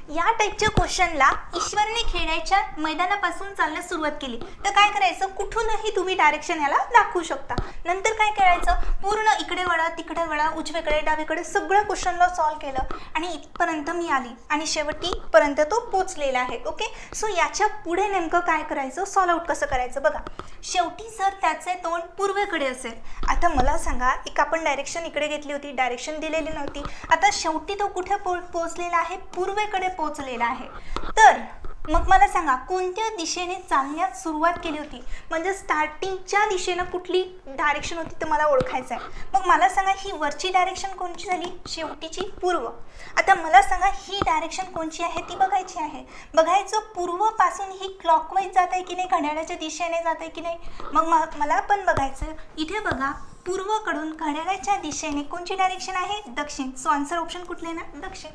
या टाईपच्या क्वेश्चनला ईश्वरने खेळायच्या मैदानापासून चालण्यास सुरुवात केली तर काय करायचं, कुठूनही तुम्ही डायरेक्शन याला दाखवू शकता. नंतर काय करायचं, पूर्ण इकडे वळा तिकडे वळा उजवीकडे डावीकडे सगळं क्वेश्चनला सॉल्व केलं आणि इथपर्यंत मी आली आणि शेवटीपर्यंत तो पोचलेला आहे. ओके, सो याच्या पुढे नेमकं काय करायचं, सॉल्व आउट कसं करायचं बघा. शेवटी जर त्याचे तोंड पूर्वेकडे असेल, आता मला सांगा, एक आपण डायरेक्शन इकडे घेतली होती, डायरेक्शन दिलेली नव्हती, आता शेवटी तो कुठे पोचलेला आहे, पूर्वेकडे पोचलेला आहे. तर मग मला सांगा कोणत्या दिशेने चालण्यास सुरुवात केली होती, म्हणजे स्टार्टिंगच्या दिशेनं कुठली डायरेक्शन होती तर मला ओळखायचं आहे. मग मला सांगा ही वरची डायरेक्शन कोणची झाली, शेवटीची पूर्व. आता मला सांगा ही डायरेक्शन कोणची आहे ती बघायची आहे. बघायचं पूर्वपासून ही क्लॉकवाईज जात आहे की नाही, घड्याळाच्या दिशेने जात आहे की नाही. मग मला पण बघायचं, इथे बघा पूर्वकडून घड्याळाच्या दिशेने कोणची डायरेक्शन आहे, दक्षिण. सो आन्सर ऑप्शन कुठले ना, दक्षिण.